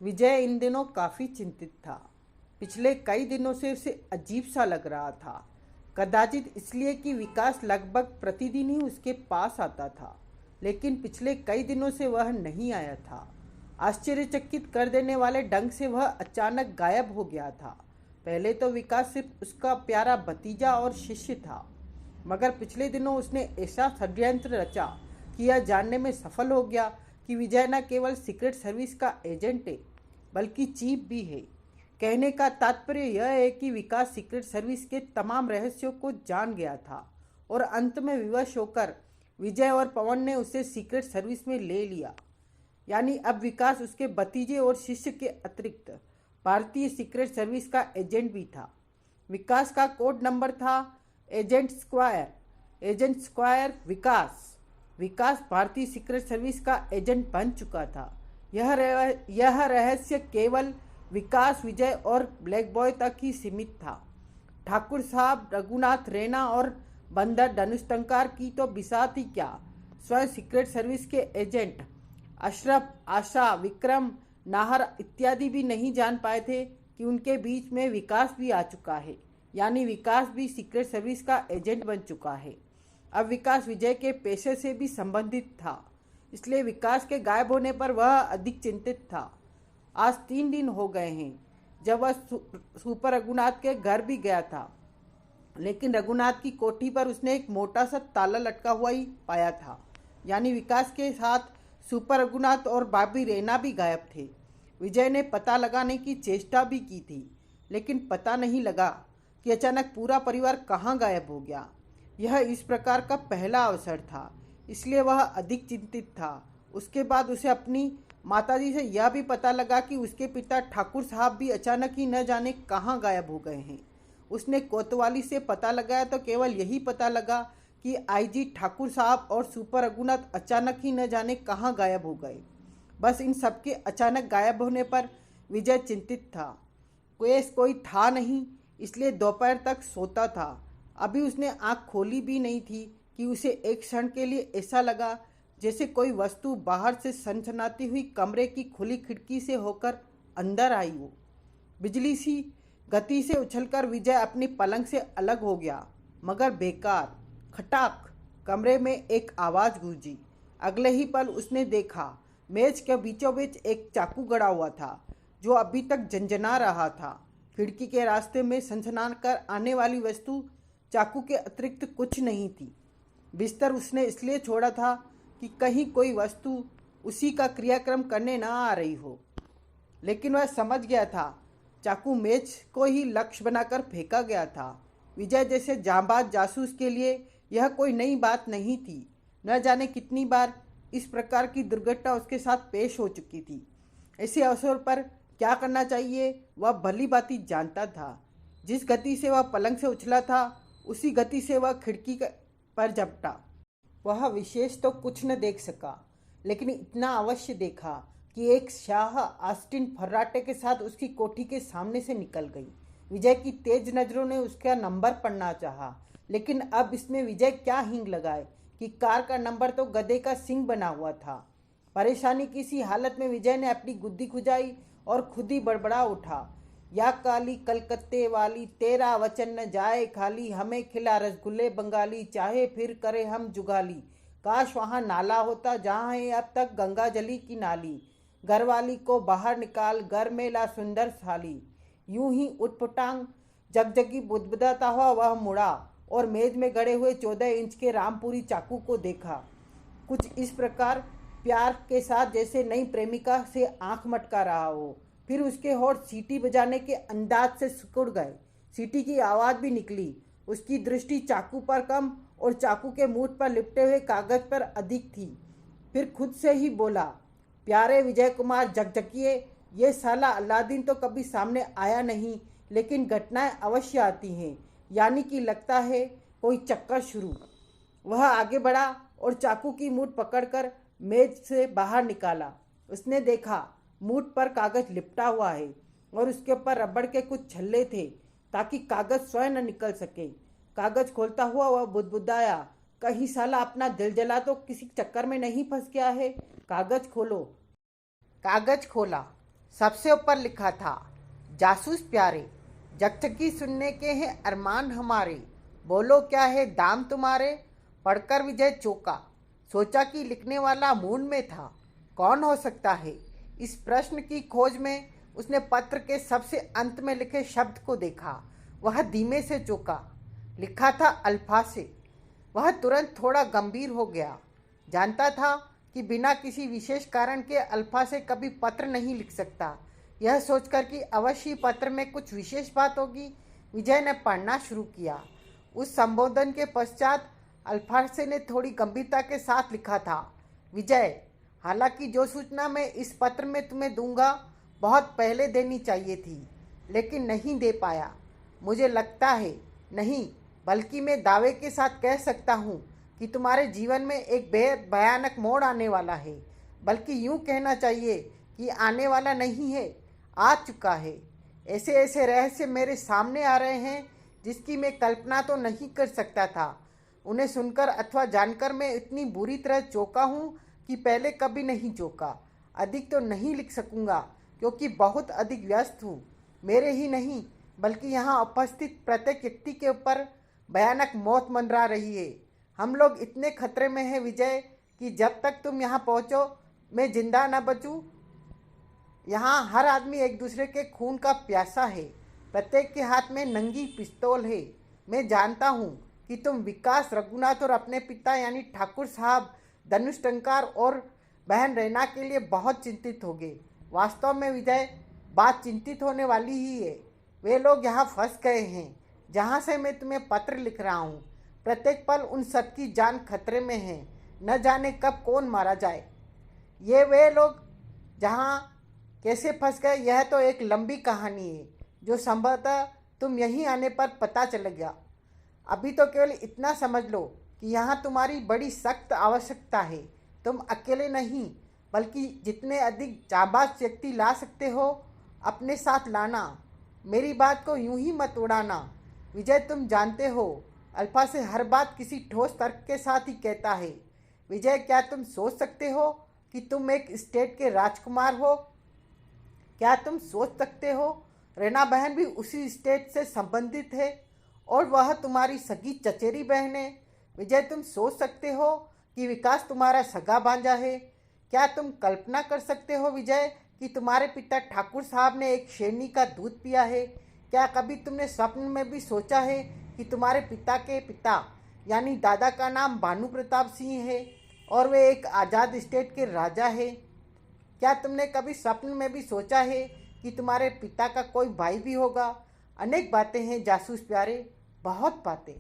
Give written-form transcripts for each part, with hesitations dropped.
विजय इन दिनों काफ़ी चिंतित था। पिछले कई दिनों से उसे अजीब सा लग रहा था, कदाचित इसलिए कि विकास लगभग प्रतिदिन ही उसके पास आता था, लेकिन पिछले कई दिनों से वह नहीं आया था। आश्चर्यचकित कर देने वाले ढंग से वह अचानक गायब हो गया था। पहले तो विकास सिर्फ उसका प्यारा भतीजा और शिष्य था, मगर पिछले दिनों उसने ऐसा षड्यंत्र रचा कि यह जानने में सफल हो गया कि विजय न केवल सीक्रेट सर्विस का एजेंट है, बल्कि चीफ भी है। कहने का तात्पर्य यह है कि विकास सीक्रेट सर्विस के तमाम रहस्यों को जान गया था और अंत में विवश होकर विजय और पवन ने उसे सीक्रेट सर्विस में ले लिया। यानी अब विकास उसके भतीजे और शिष्य के अतिरिक्त भारतीय सीक्रेट सर्विस का एजेंट भी था। विकास का कोड नंबर था एजेंट स्क्वायर। एजेंट स्क्वायर विकास। विकास भारतीय सीक्रेट सर्विस का एजेंट बन चुका था। यह रहस्य केवल विकास, विजय और ब्लैक बॉय तक ही सीमित था। ठाकुर साहब, रघुनाथ रैना और बंदर धनुष्टंकार की तो बिसात ही क्या, स्वयं सीक्रेट सर्विस के एजेंट अशरफ, आशा, विक्रम, नाहर इत्यादि भी नहीं जान पाए थे कि उनके बीच में विकास भी आ चुका है। यानी विकास भी सीक्रेट सर्विस का एजेंट बन चुका है। अब विकास विजय के पेशे से भी संबंधित था, इसलिए विकास के गायब होने पर वह अधिक चिंतित था। आज 3 दिन हो गए हैं जब वह सुपर रघुनाथ के घर भी गया था, लेकिन रघुनाथ की कोठी पर उसने एक मोटा सा ताला लटका हुआ ही पाया था। यानी विकास के साथ सुपर रघुनाथ और भाभी रैना भी गायब थे। विजय ने पता लगाने की चेष्टा भी की थी, लेकिन पता नहीं लगा कि अचानक पूरा परिवार कहाँ गायब हो गया। यह इस प्रकार का पहला अवसर था, इसलिए वह अधिक चिंतित था। उसके बाद उसे अपनी माताजी से यह भी पता लगा कि उसके पिता ठाकुर साहब भी अचानक ही न जाने कहाँ गायब हो गए हैं। उसने कोतवाली से पता लगाया तो केवल यही पता लगा कि आईजी ठाकुर साहब और सुपर रघुनाथ अचानक ही न जाने कहाँ गायब हो गए। बस इन सबके अचानक गायब होने पर विजय चिंतित था। कोई था नहीं, इसलिए दोपहर तक सोता था। अभी उसने आँख खोली भी नहीं थी कि उसे एक क्षण के लिए ऐसा लगा जैसे कोई वस्तु बाहर से सनसनाती हुई कमरे की खुली खिड़की से होकर अंदर आई हो। बिजली सी गति से उछलकर विजय अपनी पलंग से अलग हो गया, मगर बेकार। खटाक, कमरे में एक आवाज़ गूंजी। अगले ही पल उसने देखा मेज के बीचों बीच एक चाकू गड़ा हुआ था, जो अभी तक झंझना रहा था। खिड़की के रास्ते में सनसना कर आने वाली वस्तु चाकू के अतिरिक्त कुछ नहीं थी। बिस्तर उसने इसलिए छोड़ा था कि कहीं कोई वस्तु उसी का क्रियाक्रम करने न आ रही हो, लेकिन वह समझ गया था चाकू मेज को ही लक्ष्य बनाकर फेंका गया था। विजय जैसे जांबाज जासूस के लिए यह कोई नई बात नहीं थी। न जाने कितनी बार इस प्रकार की दुर्घटना उसके साथ पेश हो चुकी थी। ऐसे अवसर पर क्या करना चाहिए वह भली भांति जानता था। जिस गति से वह पलंग से उछला था, उसी गति से वह खिड़की पर झपटा। वह विशेष तो कुछ न देख सका, लेकिन इतना अवश्य देखा कि एक शाह आस्टिन फर्राटे के साथ उसकी कोठी के सामने से निकल गई। विजय की तेज नजरों ने उसका नंबर पढ़ना चाहा, लेकिन अब इसमें विजय क्या हींग लगाए कि कार का नंबर तो गधे का सिंग बना हुआ था। परेशानी की सी हालत में विजय ने अपनी गुद्दी खुजाई और खुद ही बड़बड़ा उठा, या काली कलकत्ते वाली, तेरा वचन न जाए खाली, हमें खिला रसगुल्ले बंगाली, चाहे फिर करे हम जुगाली। काश वहाँ नाला होता जहाँ है अब तक गंगा जली की नाली। घरवाली को बाहर निकाल, घर में ला सुंदर थाली। यूं ही उटपटांग जगजगी बुदबुदाता हुआ वह मुड़ा और मेज में गड़े हुए 14 इंच के रामपुरी चाकू को देखा। कुछ इस प्रकार प्यार के साथ जैसे नई प्रेमिका से आंख मटका रहा हो। फिर उसके होठ सीटी बजाने के अंदाज से सिकुड़ गए। सीटी की आवाज़ भी निकली। उसकी दृष्टि चाकू पर कम और चाकू के मूठ पर लिपटे हुए कागज पर अधिक थी। फिर खुद से ही बोला, प्यारे विजय कुमार जगजगिए, ये साला अलादीन तो कभी सामने आया नहीं, लेकिन घटनाएं अवश्य आती हैं। यानी कि लगता है कोई चक्कर शुरू। वह आगे बढ़ा और चाकू की मूठ पकड़कर मेज से बाहर निकाला। उसने देखा मूठ पर कागज लिपटा हुआ है और उसके ऊपर रबड़ के कुछ छल्ले थे ताकि कागज स्वयं न निकल सके। कागज खोलता हुआ वह बुदबुदाया, कहीं साला अपना दिल जला तो किसी चक्कर में नहीं फंस गया है। कागज खोलो। कागज खोला। सबसे ऊपर लिखा था, जासूस प्यारे, जगथकी सुनने के हैं अरमान हमारे, बोलो क्या है दाम तुम्हारे। पढ़कर विजय चौंका। सोचा कि लिखने वाला मूड में था। कौन हो सकता है? इस प्रश्न की खोज में उसने पत्र के सबसे अंत में लिखे शब्द को देखा। वह धीमे से चौंका। लिखा था अल्फा से। वह तुरंत थोड़ा गंभीर हो गया। जानता था कि बिना किसी विशेष कारण के अल्फा से कभी पत्र नहीं लिख सकता। यह सोचकर कि अवश्य पत्र में कुछ विशेष बात होगी, विजय ने पढ़ना शुरू किया। उस संबोधन के पश्चात अल्फासे ने थोड़ी गंभीरता के साथ लिखा था, विजय, हालांकि जो सूचना मैं इस पत्र में तुम्हें दूंगा बहुत पहले देनी चाहिए थी, लेकिन नहीं दे पाया। मुझे लगता है, नहीं बल्कि मैं दावे के साथ कह सकता हूँ कि तुम्हारे जीवन में एक बेहद भयानक मोड़ आने वाला है। बल्कि यूँ कहना चाहिए कि आने वाला नहीं है, आ चुका है। ऐसे ऐसे रहस्य मेरे सामने आ रहे हैं जिसकी मैं कल्पना तो नहीं कर सकता था। उन्हें सुनकर अथवा जानकर मैं इतनी बुरी तरह चौंका हूँ कि पहले कभी नहीं चौंका। अधिक तो नहीं लिख सकूँगा क्योंकि बहुत अधिक व्यस्त हूँ। मेरे ही नहीं बल्कि यहाँ उपस्थित प्रत्येक व्यक्ति के ऊपर भयानक मौत मंडरा रही है। हम लोग इतने खतरे में हैं विजय कि जब तक तुम यहाँ पहुँचो मैं जिंदा न बचूँ। यहाँ हर आदमी एक दूसरे के खून का प्यासा है। प्रत्येक के हाथ में नंगी पिस्तौल है। मैं जानता हूँ कि तुम विकास, रघुनाथ और अपने पिता यानी ठाकुर साहब धनुष टंकार और बहन रैना के लिए बहुत चिंतित होगे। वास्तव में विजय, बात चिंतित होने वाली ही है। वे लोग यहाँ फंस गए हैं जहाँ से मैं तुम्हें पत्र लिख रहा हूँ। प्रत्येक पल उन सबकी जान खतरे में है। न जाने कब कौन मारा जाए। ये वे लोग जहाँ कैसे फंस गए यह तो एक लंबी कहानी है जो संभवतः तुम यहीं आने पर पता चलेगा। अभी तो केवल इतना समझ लो कि यहाँ तुम्हारी बड़ी सख्त आवश्यकता है। तुम अकेले नहीं बल्कि जितने अधिक जाबाज व्यक्ति ला सकते हो अपने साथ लाना। मेरी बात को यूं ही मत उड़ाना। विजय, तुम जानते हो अल्फा से हर बात किसी ठोस तर्क के साथ ही कहता है। विजय, क्या तुम सोच सकते हो कि तुम एक स्टेट के राजकुमार हो? क्या तुम सोच सकते हो रैना बहन भी उसी स्टेट से संबंधित है और वह तुम्हारी सगी चचेरी बहन है? विजय, तुम सोच सकते हो कि विकास तुम्हारा सगा भांजा है? क्या तुम कल्पना कर सकते हो विजय कि तुम्हारे पिता ठाकुर साहब ने एक शेरनी का दूध पिया है? क्या कभी तुमने स्वप्न में भी सोचा है कि तुम्हारे पिता के पिता यानी दादा का नाम भानु प्रताप सिंह है और वे एक आज़ाद स्टेट के राजा है? क्या तुमने कभी स्वप्न में भी सोचा है कि तुम्हारे पिता का कोई भाई भी होगा? अनेक बातें हैं जासूस प्यारे, बहुत बातें,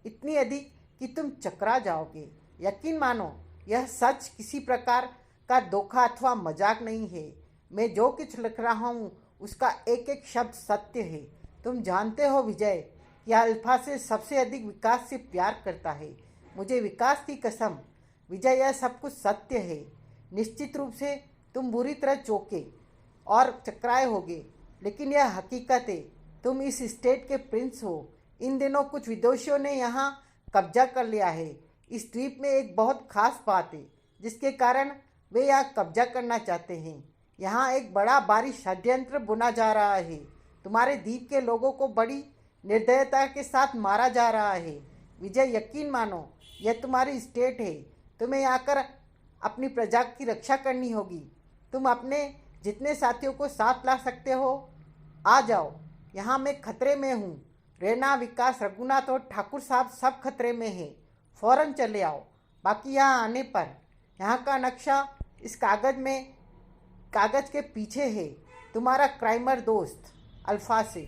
इतनी अधिक कि तुम चकरा जाओगे। यकीन मानो, यह सच किसी प्रकार का धोखा अथवा मजाक नहीं है। मैं जो कुछ लिख रहा हूँ उसका एक एक शब्द सत्य है। तुम जानते हो विजय कि अल्फा से सबसे अधिक विकास से प्यार करता है। मुझे विकास की कसम विजय, यह सब कुछ सत्य है। निश्चित रूप से तुम बुरी तरह चौंके और चकराए होगे, लेकिन यह हकीकत है। तुम इस स्टेट के प्रिंस हो। इन दिनों कुछ विदेशियों ने यहाँ कब्जा कर लिया है। इस द्वीप में एक बहुत खास बात है जिसके कारण वे यहाँ कब्जा करना चाहते हैं। यहाँ एक बड़ा भारी षड्यंत्र बुना जा रहा है। तुम्हारे द्वीप के लोगों को बड़ी निर्दयता के साथ मारा जा रहा है। विजय, यकीन मानो, यह तुम्हारी स्टेट है। तुम्हें यहाँ कर अपनी प्रजा की रक्षा करनी होगी। तुम अपने जितने साथियों को साथ ला सकते हो आ जाओ। यहाँ मैं खतरे में हूँ। रैना, विकास, रघुनाथ और ठाकुर साहब सब खतरे में हैं। फौरन चले आओ। बाकी यहाँ आने पर यहाँ का नक्शा इस कागज के पीछे है। तुम्हारा क्राइमर दोस्त अल्फा से।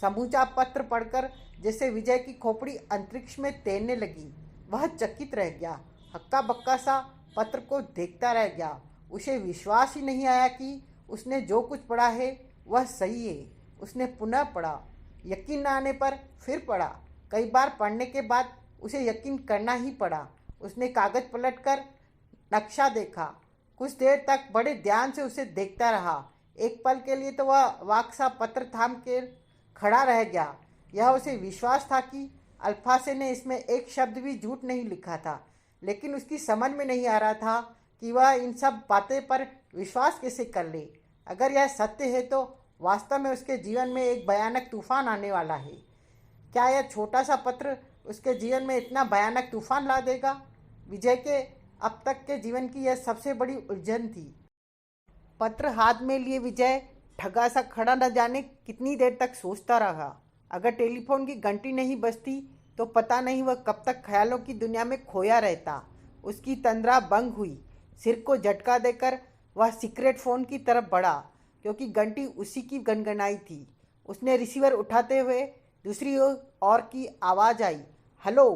समूचा पत्र पढ़कर जैसे विजय की खोपड़ी अंतरिक्ष में तैरने लगी। वह चकित रह गया। हक्का बक्का सा पत्र को देखता रह गया। उसे विश्वास ही नहीं आया कि उसने जो कुछ पढ़ा है वह सही है। उसने पुनः पढ़ा। यकीन न आने पर फिर पढ़ा। कई बार पढ़ने के बाद उसे यकीन करना ही पड़ा। उसने कागज पलटकर नक्शा देखा। कुछ देर तक बड़े ध्यान से उसे देखता रहा। एक पल के लिए तो वह वाक्सा पत्र थाम के खड़ा रह गया। यह उसे विश्वास था कि अल्फासे ने इसमें एक शब्द भी झूठ नहीं लिखा था, लेकिन उसकी समझ में नहीं आ रहा था कि वह इन सब बातें पर विश्वास कैसे कर ले। अगर यह सत्य है तो वास्तव में उसके जीवन में एक भयानक तूफान आने वाला है। क्या यह छोटा सा पत्र उसके जीवन में इतना भयानक तूफान ला देगा? विजय के अब तक के जीवन की यह सबसे बड़ी उलझन थी। पत्र हाथ में लिए विजय ठगा सा खड़ा न जाने कितनी देर तक सोचता रहा। अगर टेलीफोन की घंटी नहीं बजती तो पता नहीं वह कब तक ख्यालों की दुनिया में खोया रहता। उसकी तंद्रा भंग हुई। सिर को झटका देकर वह सीक्रेट फ़ोन की तरफ बढ़ा, क्योंकि घंटी उसी की गनगनाई थी। उसने रिसीवर उठाते हुए दूसरी ओर की आवाज़ आई, हेलो।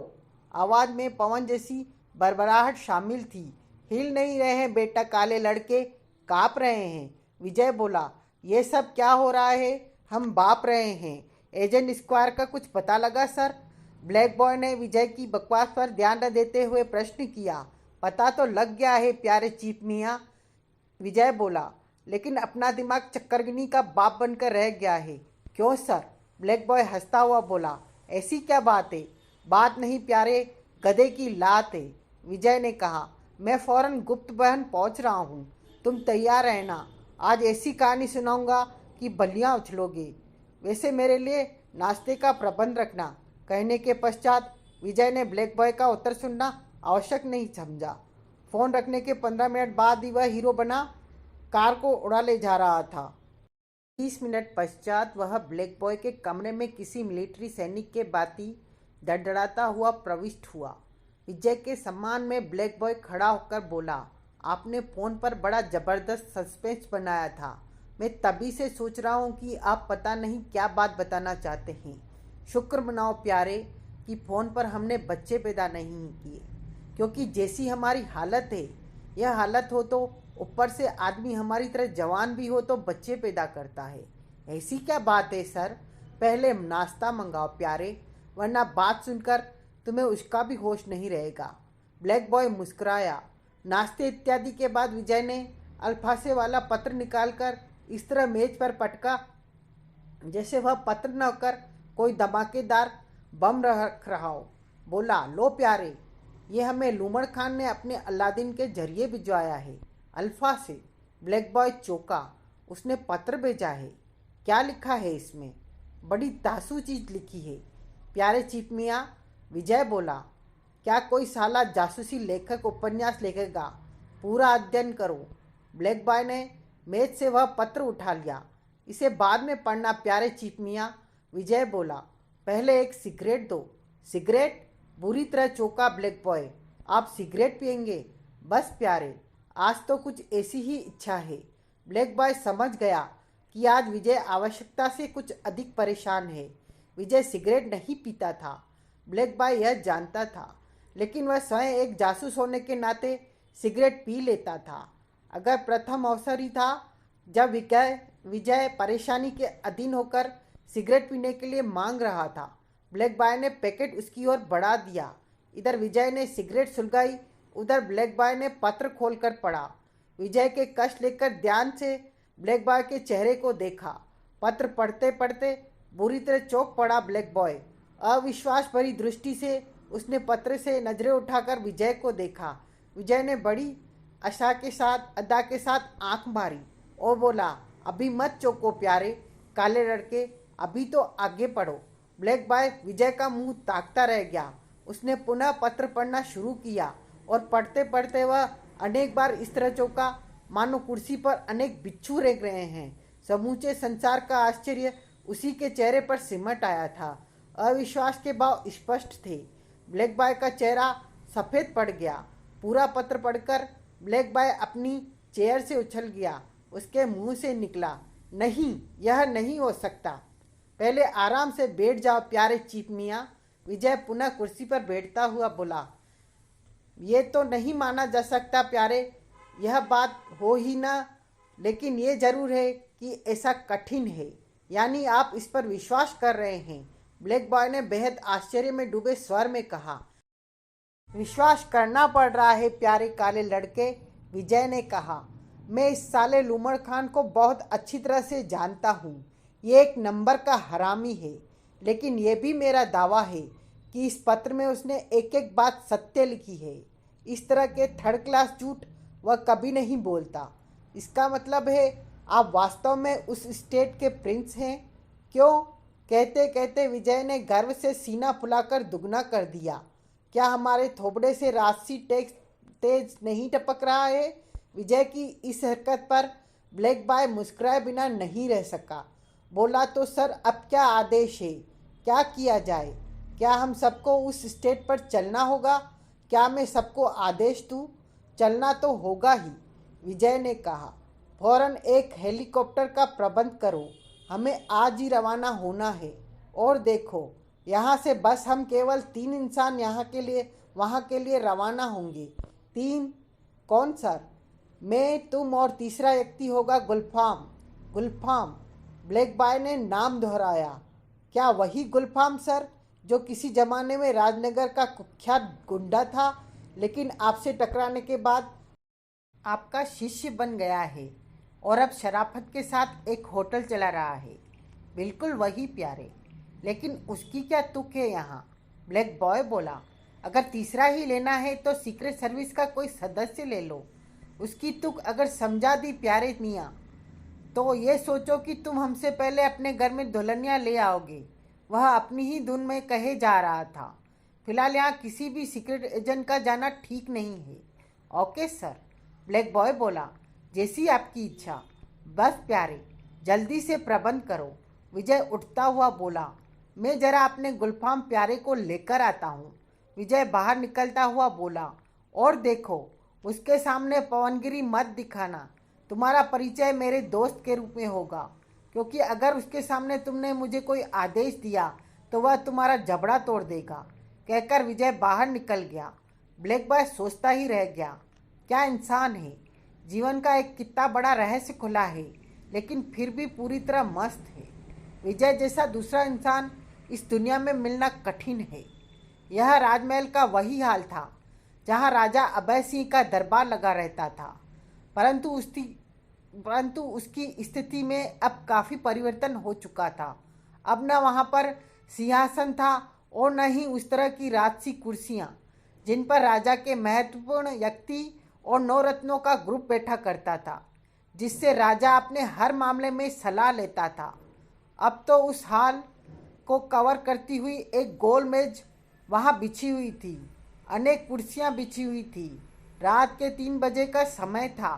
आवाज़ में पवन जैसी बड़बड़ाहट शामिल थी। हिल नहीं रहे हैं बेटा, काले लड़के काँप रहे हैं। विजय बोला, ये सब क्या हो रहा है? हम बाप रहे हैं। एजेंट स्क्वायर का कुछ पता लगा सर? ब्लैक बॉय ने विजय की बकवास पर ध्यान न देते हुए प्रश्न किया। पता तो लग गया है प्यारे चीफ मियाँ, विजय बोला, लेकिन अपना दिमाग चक्करगिनी का बाप बनकर रह गया है। क्यों सर? ब्लैक बॉय हंसता हुआ बोला, ऐसी क्या बात है? बात नहीं प्यारे, गधे की लात है। विजय ने कहा, मैं फौरन गुप्त बहन पहुंच रहा हूँ, तुम तैयार रहना। आज ऐसी कहानी सुनाऊंगा कि बलियाँ उछलोगे। वैसे मेरे लिए नाश्ते का प्रबंध रखना। कहने के पश्चात विजय ने ब्लैक बॉय का उत्तर सुनना आवश्यक नहीं समझा। फ़ोन रखने के 15 मिनट बाद ही वह हीरो बना कार को उड़ा ले जा रहा था। 30 मिनट पश्चात वह ब्लैक बॉय के कमरे में किसी मिलिट्री सैनिक के बाती डड़डड़ाता हुआ प्रविष्ट हुआ। विजय के सम्मान में ब्लैक बॉय खड़ा होकर बोला, आपने फ़ोन पर बड़ा ज़बरदस्त सस्पेंस बनाया था। मैं तभी से सोच रहा हूँ कि आप पता नहीं क्या बात बताना चाहते हैं। शुक्र मनाओ प्यारे कि फ़ोन पर हमने बच्चे पैदा नहीं किए, क्योंकि जैसी हमारी हालत है, यह हालत हो तो ऊपर से आदमी हमारी तरह जवान भी हो तो बच्चे पैदा करता है। ऐसी क्या बात है सर? पहले नाश्ता मंगाओ प्यारे, वरना बात सुनकर तुम्हें उसका भी होश नहीं रहेगा। ब्लैक बॉय मुस्कुराया। नाश्ते इत्यादि के बाद विजय ने अल्फासे वाला पत्र निकालकर इस तरह मेज पर पटका जैसे वह पत्र न होकर कोई धमाकेदार बम रख रहा हो। बोला, लो प्यारे, ये हमें लूमड़ खान ने अपने अलादीन के जरिए भिजवाया है, अल्फा से। ब्लैक बॉय चौंका। उसने पत्र भेजा है? क्या लिखा है इसमें? बड़ी तासू चीज़ लिखी है प्यारे चीफ मियाँ, विजय बोला। क्या कोई साला जासूसी लेखक उपन्यास लिखेगा? पूरा अध्ययन करो। ब्लैक बॉय ने मेज से वह पत्र उठा लिया। इसे बाद में पढ़ना प्यारे चीफ मियाँ, विजय बोला। पहले एक सिगरेट दो। सिगरेट? बुरी तरह चौंका ब्लैक बॉय। आप सिगरेट पिएंगे? बस प्यारे, आज तो कुछ ऐसी ही इच्छा है। ब्लैक बॉय समझ गया कि आज विजय आवश्यकता से कुछ अधिक परेशान है। विजय सिगरेट नहीं पीता था, ब्लैक बॉय यह जानता था, लेकिन वह स्वयं एक जासूस होने के नाते सिगरेट पी लेता था। अगर प्रथम अवसर ही था जब विजय परेशानी के अधीन होकर सिगरेट पीने के लिए मांग रहा था। ब्लैक बॉय ने पैकेट उसकी ओर बढ़ा दिया। इधर विजय ने सिगरेट सुलगाई, उधर ब्लैक बॉय ने पत्र खोलकर पढ़ा। विजय के कष्ट लेकर ध्यान से ब्लैक बॉय के चेहरे को देखा। पत्र पढ़ते पढ़ते बुरी तरह चौंक पड़ा ब्लैक बॉय। अविश्वास भरी दृष्टि से उसने पत्र से नजरें उठाकर विजय को देखा। विजय ने बड़ी आशा के साथ अदा के साथ आंख मारी और बोला, अभी मत चौंको प्यारे काले लड़के, अभी तो आगे पढ़ो। ब्लैक बॉय विजय का मुंह ताकता रह गया। उसने पुनः पत्र पढ़ना शुरू किया और पढ़ते पढ़ते वह अनेक बार इस तरह चौंका मानो कुर्सी पर अनेक बिच्छू रेंग रहे हैं। समूचे संसार का आश्चर्य उसी के चेहरे पर सिमट आया था। अविश्वास के भाव स्पष्ट थे। ब्लैक बॉय का चेहरा सफ़ेद पड़ गया। पूरा पत्र पढ़कर ब्लैक बॉय अपनी चेयर से उछल गया। उसके मुंह से निकला, नहीं, यह नहीं हो सकता। पहले आराम से बैठ जाओ प्यारे चीफ मियाँ, विजय पुनः कुर्सी पर बैठता हुआ बोला। ये तो नहीं माना जा सकता प्यारे, यह बात हो ही ना, लेकिन ये जरूर है कि ऐसा कठिन है। यानी आप इस पर विश्वास कर रहे हैं? ब्लैक बॉय ने बेहद आश्चर्य में डूबे स्वर में कहा। विश्वास करना पड़ रहा है प्यारे काले लड़के, विजय ने कहा। मैं इस साले लूमड़ खान को बहुत अच्छी तरह से जानता हूँ। ये एक नंबर का हरामी है, लेकिन यह भी मेरा दावा है कि इस पत्र में उसने एक एक बात सत्य लिखी है। इस तरह के थर्ड क्लास झूठ वह कभी नहीं बोलता। इसका मतलब है आप वास्तव में उस स्टेट के प्रिंस हैं क्यों? कहते कहते विजय ने गर्व से सीना फुलाकर दुगना कर दिया। क्या हमारे थोबड़े से राजसी टैक्स तेज नहीं टपक रहा है? विजय की इस हरकत पर ब्लैक बॉय मुस्कुराए बिना नहीं रह सका। बोला, तो सर अब क्या आदेश है? क्या किया जाए? क्या हम सबको उस स्टेट पर चलना होगा? क्या मैं सबको आदेश दूँ? चलना तो होगा ही, विजय ने कहा। फौरन एक हेलीकॉप्टर का प्रबंध करो, हमें आज ही रवाना होना है। और देखो, यहाँ से बस हम केवल 3 इंसान यहाँ के लिए वहाँ के लिए रवाना होंगे। 3? कौन सर? मैं, तुम और तीसरा व्यक्ति होगा गुलफाम। गुलफाम? ब्लैक बॉय ने नाम दोहराया। क्या वही गुलफाम सर, जो किसी जमाने में राजनगर का कुख्यात गुंडा था, लेकिन आपसे टकराने के बाद आपका शिष्य बन गया है और अब शराफत के साथ एक होटल चला रहा है? बिल्कुल वही प्यारे, लेकिन उसकी क्या तुक है यहाँ? ब्लैक बॉय बोला। अगर तीसरा ही लेना है तो सीक्रेट सर्विस का कोई सदस्य ले लो। उसकी तुक अगर समझा दी प्यारे मियाँ, तो ये सोचो कि तुम हमसे पहले अपने घर में दुल्हनिया ले आओगे। वह अपनी ही धुन में कहे जा रहा था। फिलहाल यहाँ किसी भी सीक्रेट एजेंट का जाना ठीक नहीं है। ओके सर, ब्लैक बॉय बोला। जैसी आपकी इच्छा। बस प्यारे, जल्दी से प्रबंध करो। विजय उठता हुआ बोला। मैं जरा अपने गुलफाम प्यारे को लेकर आता हूँ। विजय बाहर निकलता हुआ बोला। और देखो, उसके सामने पवनगिरी मत दिखाना। तुम्हारा परिचय मेरे दोस्त के रूप में होगा, क्योंकि अगर उसके सामने तुमने मुझे कोई आदेश दिया तो वह तुम्हारा जबड़ा तोड़ देगा। कहकर विजय बाहर निकल गया। ब्लैक बॉय सोचता ही रह गया, क्या इंसान है। जीवन का एक कितना बड़ा रहस्य खुला है, लेकिन फिर भी पूरी तरह मस्त है। विजय जैसा दूसरा इंसान इस दुनिया में मिलना कठिन है। यह राजमहल का वही हाल था जहाँ राजा अभय सिंह का दरबार लगा रहता था, परंतु उसकी स्थिति में अब काफ़ी परिवर्तन हो चुका था। अब न वहाँ पर सिंहासन था और न ही उस तरह की राजसी कुर्सियाँ जिन पर राजा के महत्वपूर्ण व्यक्ति और 9 रत्नों का ग्रुप बैठा करता था, जिससे राजा अपने हर मामले में सलाह लेता था। अब तो उस हाल को कवर करती हुई एक गोल मेज वहाँ बिछी हुई थी। अनेक कुर्सियाँ बिछी हुई थी। रात के 3 बजे का समय था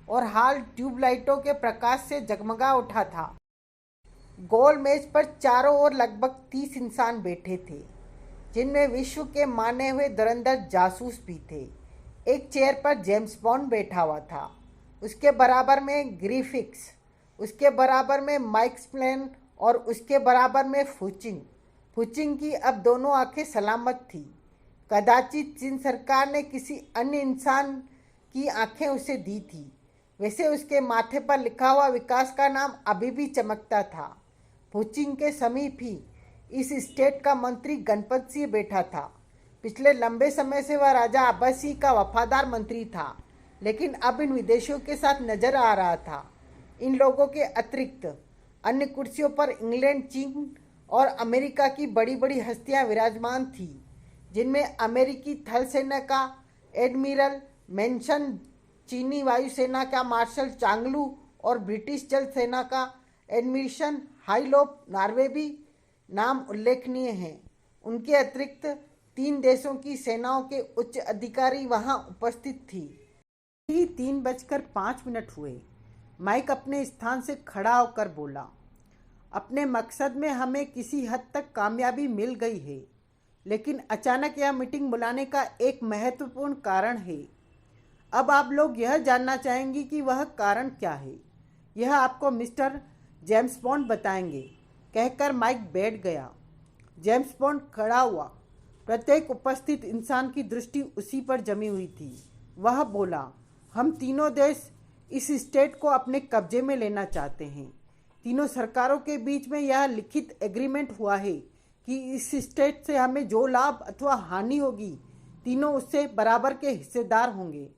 और हाल ट्यूबलाइटों के प्रकाश से जगमगा उठा था। गोल मेज पर चारों ओर लगभग 30 इंसान बैठे थे, जिनमें विश्व के माने हुए धुरंधर जासूस भी थे। एक चेयर पर जेम्स बॉन्ड बैठा हुआ था, उसके बराबर में ग्रिफिक्स, उसके बराबर में माइक स्प्लेन और उसके बराबर में फुचिंग। फुचिंग की अब दोनों आंखें सलामत थी। कदाचित चीन सरकार ने किसी अन्य इंसान की आंखें उसे दी थी। वैसे उसके माथे पर लिखा हुआ विकास का नाम अभी भी चमकता था। फुचिंग के समीप ही इस स्टेट का मंत्री गणपत सिंह बैठा था। पिछले लंबे समय से वह राजा अभय सिंह का वफादार मंत्री था, लेकिन अब इन विदेशियों के साथ नजर आ रहा था। इन लोगों के अतिरिक्त अन्य कुर्सियों पर इंग्लैंड, चीन और अमेरिका की बड़ी बड़ी हस्तियां विराजमान थीं, जिनमें अमेरिकी थल सेना का एडमिरल मेंशन, चीनी वायुसेना का मार्शल चांगलू और ब्रिटिश जल सेना का एडमिरल हाइलोप नार्वे भी नाम उल्लेखनीय हैं। उनके अतिरिक्त 3 देशों की सेनाओं के उच्च अधिकारी वहां उपस्थित थी। ही 3:05 हुए। माइक अपने स्थान से खड़ा होकर बोला, अपने मकसद में हमें किसी हद तक कामयाबी मिल गई है, लेकिन अचानक यह मीटिंग बुलाने का एक महत्वपूर्ण कारण है। अब आप लोग यह जानना चाहेंगे कि वह कारण क्या है। यह आपको मिस्टर जेम्स बॉन्ड बताएंगे। कहकर माइक बैठ गया। जेम्स बॉन्ड खड़ा हुआ। प्रत्येक उपस्थित इंसान की दृष्टि उसी पर जमी हुई थी। वह बोला, हम तीनों देश इस स्टेट को अपने कब्जे में लेना चाहते हैं। तीनों सरकारों के बीच में यह लिखित एग्रीमेंट हुआ है कि इस स्टेट से हमें जो लाभ अथवा हानि होगी, तीनों उससे बराबर के हिस्सेदार होंगे।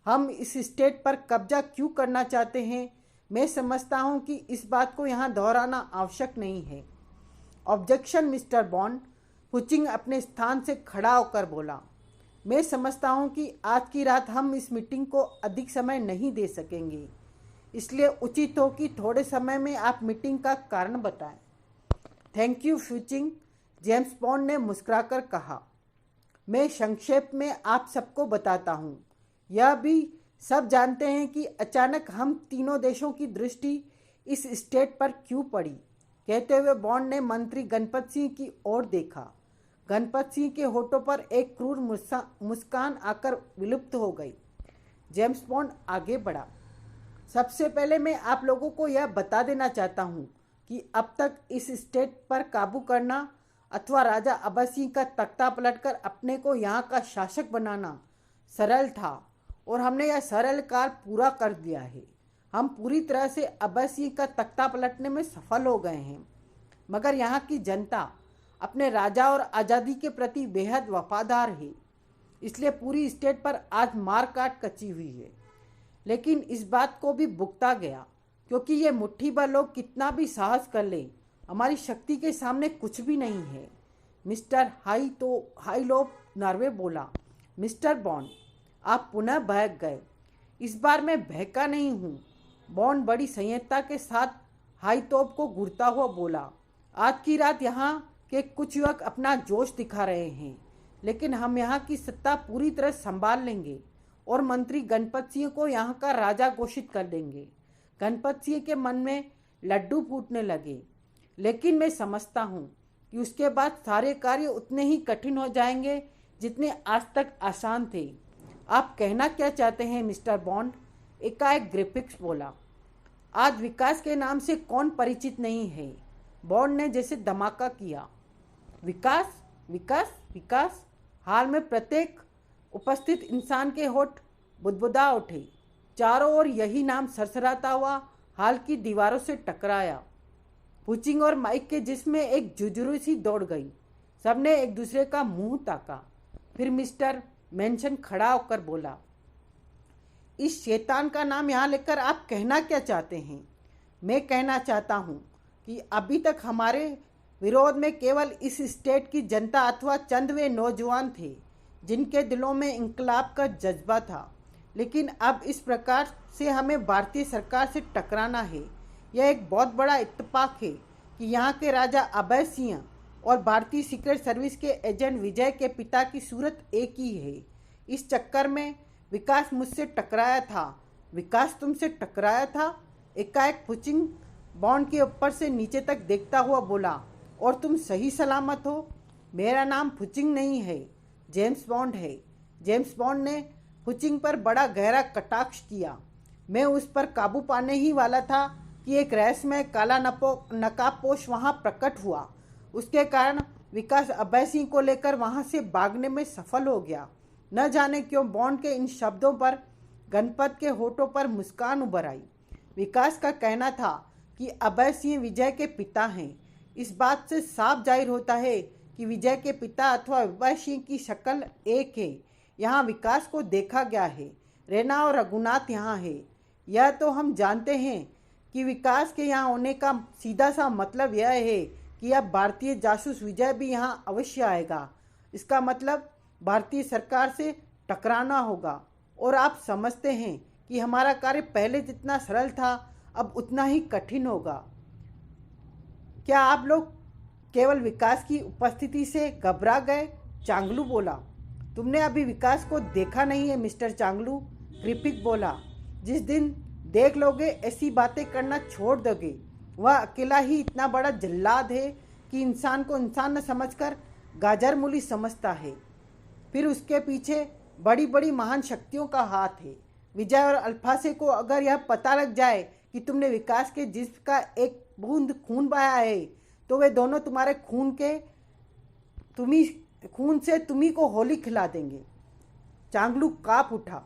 हम इस स्टेट पर कब्जा क्यों करना चाहते हैं, मैं समझता हूं कि इस बात को यहाँ दोहराना आवश्यक नहीं है। Objection mister bond. पुचिंग अपने स्थान से खड़ा होकर बोला, मैं समझता हूं कि आज की रात हम इस मीटिंग को अधिक समय नहीं दे सकेंगे। इसलिए उचित हो कि थोड़े समय में आप मीटिंग का कारण बताएं। थैंक यू फ्यूचिंग, जेम्स बॉन्ड ने मुस्कुराकर कहा। मैं संक्षेप में आप सबको बताता हूँ। यह भी सब जानते हैं कि अचानक हम तीनों देशों की दृष्टि इस स्टेट पर क्यों पड़ी। कहते हुए बॉन्ड ने मंत्री गणपत सिंह की ओर देखा। गणपत सिंह के होठों पर एक क्रूर मुस्कान आकर विलुप्त हो गई। जेम्स बॉन्ड आगे बढ़ा। सबसे पहले मैं आप लोगों को यह बता देना चाहता हूँ कि अब तक इस स्टेट पर काबू करना अथवा राजा अभय सिंह का तख्ता पलटकर अपने को यहाँ का शासक बनाना सरल था और हमने यह सरल कार्य पूरा कर दिया है। हम पूरी तरह से अभय सिंह का तख्ता पलटने में सफल हो गए हैं, मगर यहाँ की जनता अपने राजा और आज़ादी के प्रति बेहद वफादार है, इसलिए पूरी स्टेट पर आज मार काट कची हुई है। लेकिन इस बात को भी भुगता गया, क्योंकि ये मुट्ठी भर लोग कितना भी साहस कर ले, हमारी शक्ति के सामने कुछ भी नहीं है। मिस्टर हाईलोप नर्वे बोला। मिस्टर बॉन्ड, आप पुनः बहक गए। इस बार मैं बहका नहीं हूँ। बॉन्ड बड़ी संयमता के साथ हाईतोप को घूरता हुआ बोला। आज की रात यहाँ के कुछ युवक अपना जोश दिखा रहे हैं, लेकिन हम यहाँ की सत्ता पूरी तरह संभाल लेंगे और मंत्री गणपत सिंह को यहाँ का राजा घोषित कर देंगे। गणपत सिंह के मन में लड्डू फूटने लगे, लेकिन मैं समझता हूँ कि उसके बाद सारे कार्य उतने ही कठिन हो जाएंगे जितने आज तक आसान थे। आप कहना क्या चाहते हैं मिस्टर बॉन्ड? एकाएक ग्रिफिथ्स बोला। आज विकास के नाम से कौन परिचित नहीं है? बॉन्ड ने जैसे धमाका किया। विकास विकास विकास। हाल में प्रत्येक उपस्थित इंसान के होठ बुदबुदा उठे। चारों ओर यही नाम सरसराता हुआ हाल की दीवारों से टकराया। पुचिंग और माइक के जिस्म में एक जुजुरू सी दौड़ गई। सबने एक दूसरे का मुंह ताका। फिर मिस्टर मेंशन खड़ा होकर बोला, इस शैतान का नाम यहाँ लेकर आप कहना क्या चाहते हैं? मैं कहना चाहता हूँ कि अभी तक हमारे विरोध में केवल इस स्टेट की जनता अथवा चंद वे नौजवान थे जिनके दिलों में इंकलाब का जज्बा था, लेकिन अब इस प्रकार से हमें भारतीय सरकार से टकराना है। यह एक बहुत बड़ा इत्तेफाक है कि यहाँ के राजा अभय सिंह और भारतीय सीक्रेट सर्विस के एजेंट विजय के पिता की सूरत एक ही है। इस चक्कर में विकास मुझसे टकराया था। विकास तुमसे टकराया था? एकाएक पुचिंग बॉन्ड के ऊपर से नीचे तक देखता हुआ बोला। और तुम सही सलामत हो? मेरा नाम पुचिंग नहीं है, जेम्स बॉन्ड है। जेम्स बॉन्ड ने पुचिंग पर बड़ा गहरा कटाक्ष किया। मैं उस पर काबू पाने ही वाला था कि एक रहस्यमय काला नकाबपोश वहाँ प्रकट हुआ। उसके कारण विकास अभय सिंह को लेकर वहाँ से भागने में सफल हो गया। न जाने क्यों बॉन्ड के इन शब्दों पर गणपत के होठों पर मुस्कान उभर आई। विकास का कहना था कि अभय सिंह विजय के पिता हैं। इस बात से साफ जाहिर होता है कि विजय के पिता अथवा अभय सिंह की शक्ल एक है। यहाँ विकास को देखा गया है। रैना और रघुनाथ यहाँ है। यह तो हम जानते हैं कि विकास के यहाँ होने का सीधा सा मतलब यह है कि अब भारतीय जासूस विजय भी यहाँ अवश्य आएगा। इसका मतलब भारतीय सरकार से टकराना होगा। और आप समझते हैं कि हमारा कार्य पहले जितना सरल था अब उतना ही कठिन होगा। क्या आप लोग केवल विकास की उपस्थिति से घबरा गए? चांगलू बोला। तुमने अभी विकास को देखा नहीं है मिस्टर चांगलू, ग्रिफिथ बोला। जिस दिन देख लोगे ऐसी बातें करना छोड़ दोगे। वह अकेला ही इतना बड़ा जल्लाद है कि इंसान को इंसान न समझकर गाजर मूली समझता है। फिर उसके पीछे बड़ी बड़ी महान शक्तियों का हाथ है। विजय और अल्फासे को अगर यह पता लग जाए कि तुमने विकास के जिस्म का एक बूंद खून बहाया है तो वे दोनों तुम्हारे खून से तुम्ही को होली खिला देंगे। चांगलू कांप उठा।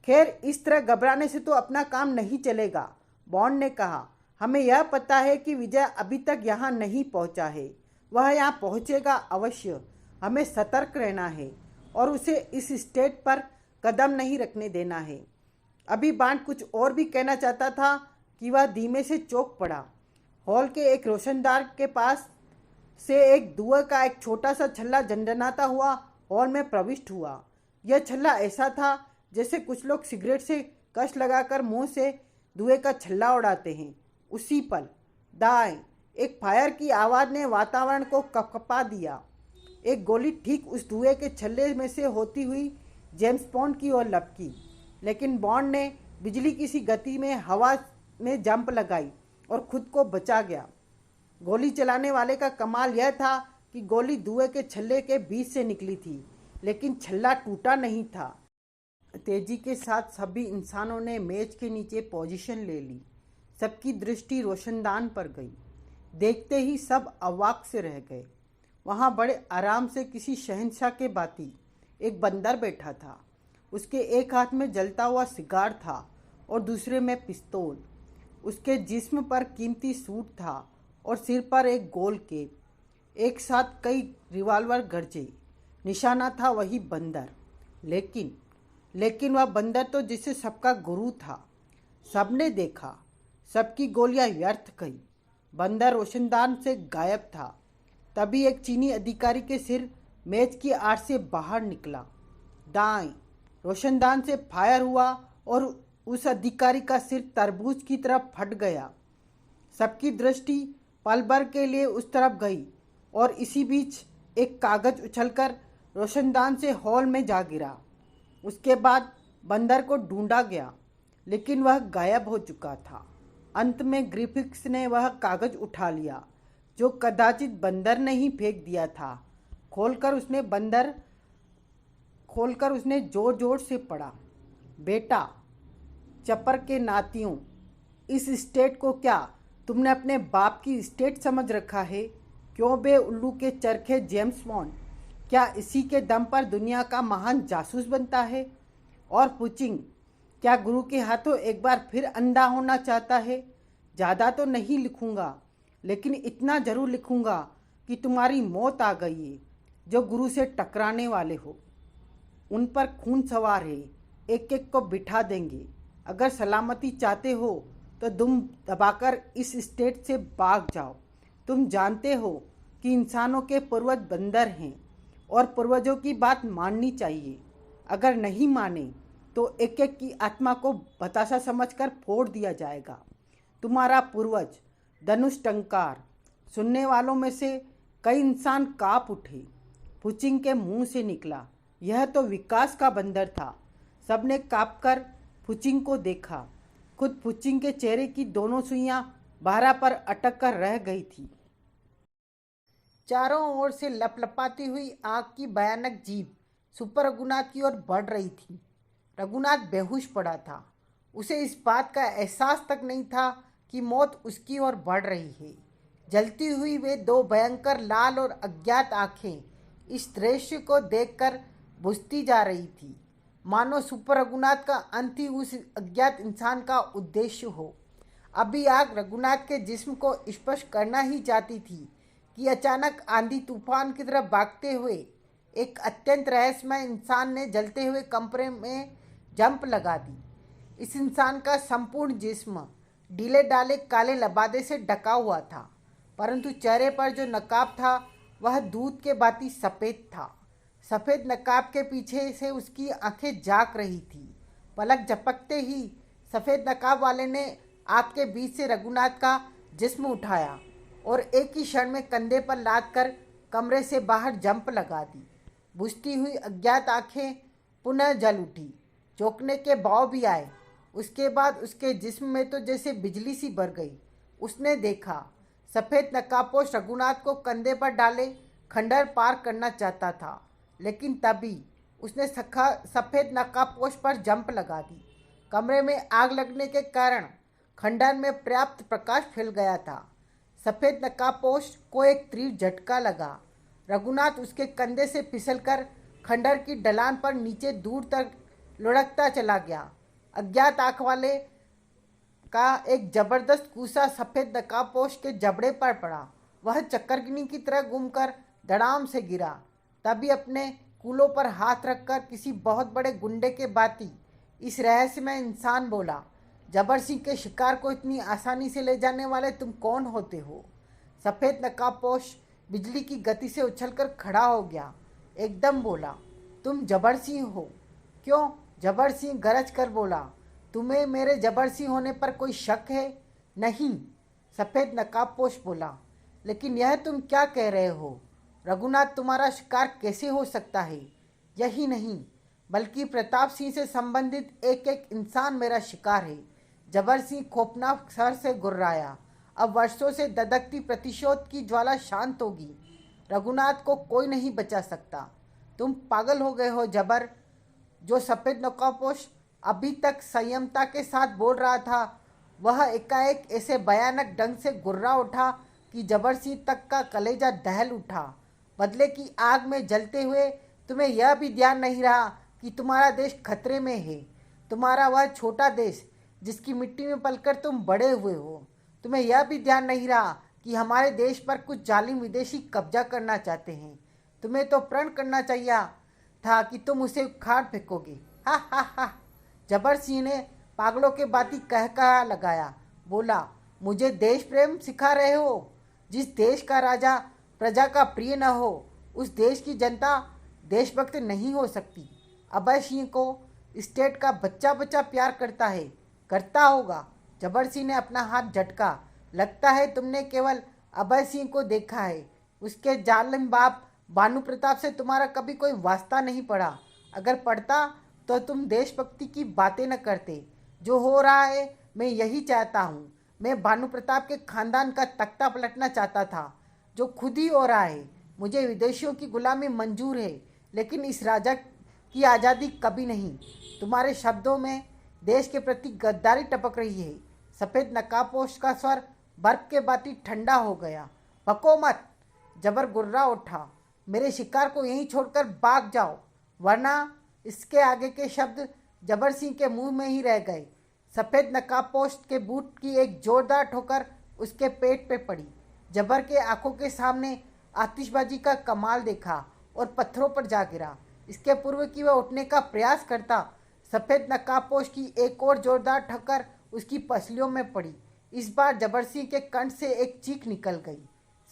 खैर, इस तरह घबराने से तो अपना काम नहीं चलेगा, बॉन्ड ने कहा। हमें यह पता है कि विजय अभी तक यहाँ नहीं पहुँचा है। वह यहाँ पहुँचेगा अवश्य। हमें सतर्क रहना है और उसे इस स्टेट पर कदम नहीं रखने देना है। अभी बॉन्ड कुछ और भी कहना चाहता था कि वह धीमे से चौंक पड़ा। हॉल के एक रोशनदान के पास से एक धुआं का एक छोटा सा छल्ला झनझनाता हुआ हॉल में प्रविष्ट हुआ। यह छल्ला ऐसा था जैसे कुछ लोग सिगरेट से कश लगाकर मुंह से धुएं का छल्ला उड़ाते हैं। उसी पल दाएं एक फायर की आवाज़ ने वातावरण को कपकपा दिया। एक गोली ठीक उस धुएं के छल्ले में से होती हुई जेम्स बॉन्ड की ओर लपकी, लेकिन बॉन्ड ने बिजली की सी गति में हवा में जंप लगाई और खुद को बचा गया। गोली चलाने वाले का कमाल यह था कि गोली धुएं के छल्ले के बीच से निकली थी, लेकिन छल्ला टूटा नहीं था। तेजी के साथ सभी इंसानों ने मेज के नीचे पोजीशन ले ली। सबकी दृष्टि रोशनदान पर गई। देखते ही सब अवाक से रह गए। वहाँ बड़े आराम से किसी शहंशाह के भांति एक बंदर बैठा था। उसके एक हाथ में जलता हुआ सिगार था और दूसरे में पिस्तौल। उसके जिस्म पर कीमती सूट था और सिर पर एक गोल केप। एक साथ कई रिवाल्वर गरजे। निशाना था वही बंदर। लेकिन वह बंदर तो जिसे सबका गुरु था। सबने देखा, सबकी गोलियां व्यर्थ गई। बंदर रोशनदान से गायब था। तभी एक चीनी अधिकारी के सिर मेज की आड़ से बाहर निकला। दाएं रोशनदान से फायर हुआ और उस अधिकारी का सिर तरबूज की तरफ फट गया। सबकी दृष्टि पल भर के लिए उस तरफ गई और इसी बीच एक कागज उछलकर रोशनदान से हॉल में जा गिरा। उसके बाद बंदर को ढूंढा गया, लेकिन वह गायब हो चुका था। अंत में ग्रिफिथ्स ने वह कागज उठा लिया जो कदाचित बंदर ने ही फेंक दिया था। खोलकर उसने जोर जोर से पढ़ा। बेटा, चपर के नातियों, इस स्टेट को क्या तुमने अपने बाप की स्टेट समझ रखा है? क्यों बे उल्लू के चरखे जेम्स बॉन्ड, क्या इसी के दम पर दुनिया का महान जासूस बनता है? और पुचिंग, क्या गुरु के हाथों एक बार फिर अंधा होना चाहता है? ज़्यादा तो नहीं लिखूंगा, लेकिन इतना जरूर लिखूंगा कि तुम्हारी मौत आ गई है जो गुरु से टकराने वाले हो। उन पर खून सवार है, एक एक को बिठा देंगे। अगर सलामती चाहते हो तो दुम दबाकर इस स्टेट से भाग जाओ। तुम जानते हो कि इंसानों के पूर्वज बंदर हैं और पूर्वजों की बात माननी चाहिए। अगर नहीं माने तो एक एक की आत्मा को बतासा समझकर फोड़ दिया जाएगा। तुम्हारा पूर्वज धनुष टंकार। सुनने वालों में से कई इंसान कांप उठे। पुचिंग के मुंह से निकला, यह तो विकास का बंदर था। सबने कांपकर पुचिंग को देखा। खुद पुचिंग के चेहरे की दोनों सुइयां बारह पर अटक कर रह गई थी। चारों ओर से लपलपाती हुई आग की भयानक जीभ सुपर रघुनाथ की ओर बढ़ रही थी। रघुनाथ बेहोश पड़ा था। उसे इस बात का एहसास तक नहीं था कि मौत उसकी ओर बढ़ रही है। जलती हुई वे दो भयंकर लाल और अज्ञात आंखें इस दृश्य को देखकर बुझती जा रही थी, मानो सुपर रघुनाथ का अंत ही उस अज्ञात इंसान का उद्देश्य हो। अभी आग रघुनाथ के जिस्म को स्पर्श करना ही चाहती थी कि अचानक आंधी तूफान की तरफ भागते हुए एक अत्यंत रहस्यमय इंसान ने जलते हुए कमरे में जंप लगा दी। इस इंसान का संपूर्ण जिस्म ढीले डाले काले लबादे से ढका हुआ था, परंतु चेहरे पर जो नकाब था वह दूध के भांति सफ़ेद था। सफ़ेद नकाब के पीछे से उसकी आंखें झांक रही थी। पलक झपकते ही सफ़ेद नकाब वाले ने आग के बीच से रघुनाथ का जिस्म उठाया और एक ही क्षण में कंधे पर लाद कर कमरे से बाहर जंप लगा दी। बुझती हुई अज्ञात आंखें पुनः जल उठी। चौंकने के भाव भी आए। उसके बाद उसके जिस्म में तो जैसे बिजली सी भर गई। उसने देखा सफ़ेद नकाबपोश रघुनाथ को कंधे पर डाले खंडर पार करना चाहता था, लेकिन तभी उसने सफ़ेद नकाबपोश पर जंप लगा दी। कमरे में आग लगने के कारण खंडर में पर्याप्त प्रकाश फैल गया था। सफ़ेद नकाबपोश को एक तीव्र झटका लगा। रघुनाथ उसके कंधे से फिसलकर खंडर की ढलान पर नीचे दूर तक लुढ़कता चला गया। अज्ञात आँख वाले का एक जबरदस्त कूसा सफ़ेद नकाबपोश के जबड़े पर पड़ा। वह चक्करगिनी की तरह घूमकर धड़ाम से गिरा। तभी अपने कूलों पर हाथ रखकर किसी बहुत बड़े गुंडे के भांति इस रहस्यमय इंसान बोला, जबर सिंह के शिकार को इतनी आसानी से ले जाने वाले तुम कौन होते हो? सफ़ेद नकाबपोश बिजली की गति से उछलकर खड़ा हो गया। एकदम बोला, तुम जबर सिंह हो? क्यों, जबर सिंह गरज कर बोला, तुम्हें मेरे जबर सिंह होने पर कोई शक है? नहीं, सफ़ेद नकाबपोश बोला। लेकिन यह तुम क्या कह रहे हो? रघुनाथ तुम्हारा शिकार कैसे हो सकता है? यही नहीं, बल्कि प्रताप सिंह से संबंधित एक एक इंसान मेरा शिकार है। जबर सिंह खौफनाक स्वर से गुर्राया। अब वर्षों से ददकती प्रतिशोध की ज्वाला शांत होगी। रघुनाथ को कोई नहीं बचा सकता। तुम पागल हो गए हो जबर। जो सफ़ेद नकाबपोश अभी तक संयमता के साथ बोल रहा था, वह एकाएक ऐसे भयानक ढंग से गुर्रा उठा कि जबर सिंह तक का कलेजा दहल उठा। बदले की आग में जलते हुए तुम्हें यह भी ध्यान नहीं रहा कि तुम्हारा देश खतरे में है। तुम्हारा वह छोटा देश जिसकी मिट्टी में पलकर तुम बड़े हुए हो। तुम्हें यह भी ध्यान नहीं रहा कि हमारे देश पर कुछ जालिम विदेशी कब्जा करना चाहते हैं। तुम्हें तो प्रण करना चाहिए था कि तुम उसे उखाड़ फेंकोगे। हा हा हा। जबर सिंह ने पागलों के बाती कह लगाया। बोला, मुझे देश प्रेम सिखा रहे हो? जिस देश का राजा प्रजा का प्रिय न हो, उस देश की जनता देशभक्त नहीं हो सकती। अभय सिंह को स्टेट का बच्चा बच्चा प्यार करता है। करता होगा। जबर सिंह ने अपना हाथ झटका। लगता है तुमने केवल अभय सिंह को देखा है। उसके जालिम बाप भानु प्रताप से तुम्हारा कभी कोई वास्ता नहीं पड़ा। अगर पड़ता तो तुम देशभक्ति की बातें न करते। जो हो रहा है मैं यही चाहता हूँ। मैं भानु प्रताप के खानदान का तख्ता पलटना चाहता था, जो खुद ही हो रहा है। मुझे विदेशियों की गुलामी मंजूर है, लेकिन इस राजा की आज़ादी कभी नहीं। तुम्हारे शब्दों में देश के प्रति गद्दारी टपक रही है। सफ़ेद नकाबपोश का स्वर बर्फ के बाती ठंडा हो गया। भको मत। जबर गुर्रा उठा। मेरे शिकार को यहीं छोड़कर भाग जाओ, वरना। इसके आगे के शब्द जबर सिंह के मुंह में ही रह गए। सफ़ेद नकाबपोश के बूट की एक जोरदार ठोकर उसके पेट पे पड़ी। जबर के आंखों के सामने आतिशबाजी का कमाल देखा और पत्थरों पर जा गिरा। इसके पूर्व कि वह उठने का प्रयास करता, सफ़ेद नकाबपोश की एक और जोरदार ठोकर उसकी पसलियों में पड़ी। इस बार जबर सिंह के कंठ से एक चीख निकल गई।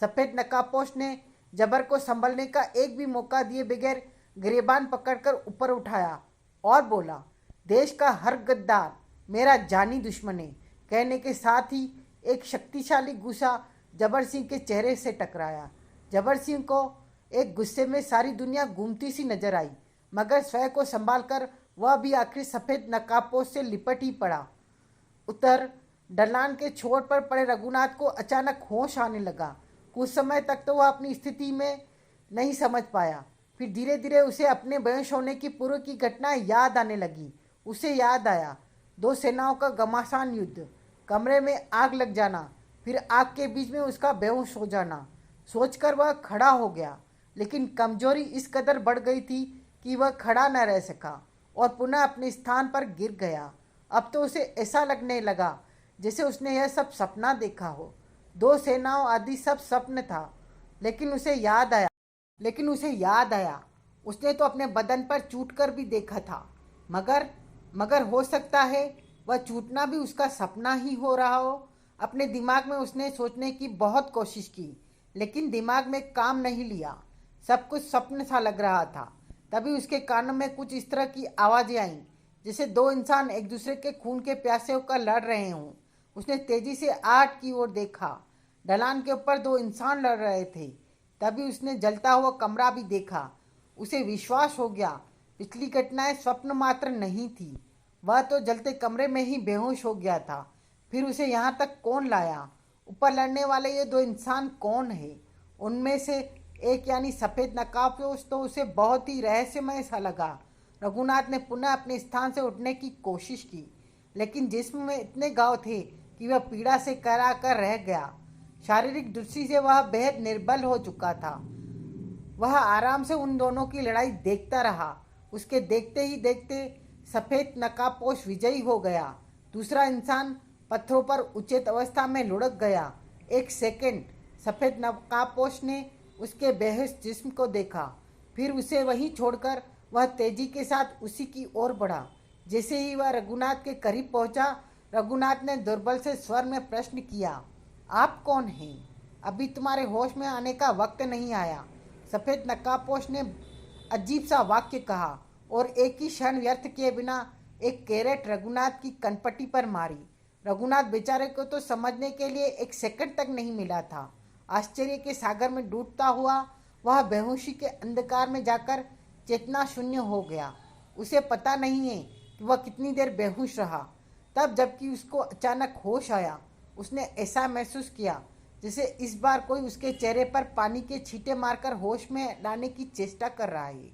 सफ़ेद नकाबपोश ने जबर को संभलने का एक भी मौका दिए बगैर गिरेबान पकड़कर ऊपर उठाया और बोला, देश का हर गद्दार मेरा जानी दुश्मन है। कहने के साथ ही एक शक्तिशाली गुस्सा जबर सिंह के चेहरे से टकराया। जबर सिंह को एक गुस्से में सारी दुनिया घूमती सी नजर आई, मगर स्वयं को संभालकर वह भी आखिर सफ़ेद नकाबपोश से लिपट ही पड़ा। उतर ढलान के छोर पर पड़े रघुनाथ को अचानक होश आने लगा। कुछ समय तक तो वह अपनी स्थिति में नहीं समझ पाया। फिर धीरे धीरे उसे अपने बेहोश होने की पूर्व की घटना याद आने लगी। उसे याद आया, दो सेनाओं का घमासान युद्ध, कमरे में आग लग जाना, फिर आग के बीच में उसका बेहोश हो जाना। सोचकर वह खड़ा हो गया, लेकिन कमजोरी इस कदर बढ़ गई थी कि वह खड़ा न रह सका और पुनः अपने स्थान पर गिर गया। अब तो उसे ऐसा लगने लगा जैसे उसने यह सब सपना देखा हो। दो सेनाओं आदि सब स्वप्न था, लेकिन उसे याद आया उसने तो अपने बदन पर चूट कर भी देखा था। मगर हो सकता है वह चूटना भी उसका सपना ही हो रहा हो। अपने दिमाग में उसने सोचने की बहुत कोशिश की, लेकिन दिमाग में काम नहीं लिया। सब कुछ स्वप्न सा लग रहा था। तभी उसके कानों में कुछ इस तरह की आवाज़ें आईं, जैसे दो इंसान एक दूसरे के खून के प्यासे होकर लड़ रहे हों। उसने तेजी से आग की ओर देखा। ढलान के ऊपर दो इंसान लड़ रहे थे। तभी उसने जलता हुआ कमरा भी देखा। उसे विश्वास हो गया पिछली घटनाएं स्वप्न मात्र नहीं थी। वह तो जलते कमरे में ही बेहोश हो गया था। फिर उसे यहाँ तक कौन लाया? ऊपर लड़ने वाले ये दो इंसान कौन है? उनमें से एक यानी सफ़ेद नकाबपोश तो उसे बहुत ही रहस्यमय सा लगा। रघुनाथ ने पुनः अपने स्थान से उठने की कोशिश की, लेकिन जिस्म में इतने घाव थे कि वह पीड़ा से करा कर रह गया। शारीरिक दृष्टि से वह बेहद निर्बल हो चुका था। वह आराम से उन दोनों की लड़ाई देखता रहा। उसके देखते ही देखते सफ़ेद नकाबपोश विजयी हो गया। दूसरा इंसान पत्थरों पर उचित अवस्था में लुढ़क गया। एक सेकंड सफ़ेद नकाबपोश ने उसके बेहोश जिस्म को देखा, फिर उसे वहीं छोड़कर वह तेजी के साथ उसी की ओर बढ़ा। जैसे ही वह रघुनाथ के करीब पहुंचा, रघुनाथ ने दुर्बल से स्वर में प्रश्न किया, आप कौन हैं? अभी तुम्हारे होश में आने का वक्त नहीं आया। सफ़ेद नकाबपोश ने अजीब सा वाक्य कहा और एक ही क्षण व्यर्थ किए बिना एक कैरेट रघुनाथ की कनपट्टी पर मारी। रघुनाथ बेचारे को तो समझने के लिए एक सेकंड तक नहीं मिला था। आश्चर्य के सागर में डूबता हुआ वह बेहोशी के अंधकार में जाकर चेतना शून्य हो गया। उसे पता नहीं है कि वह कितनी देर बेहोश रहा। तब जबकि उसको अचानक होश आया, उसने ऐसा महसूस किया जैसे इस बार कोई उसके चेहरे पर पानी के छींटे मारकर होश में लाने की चेष्टा कर रहा है।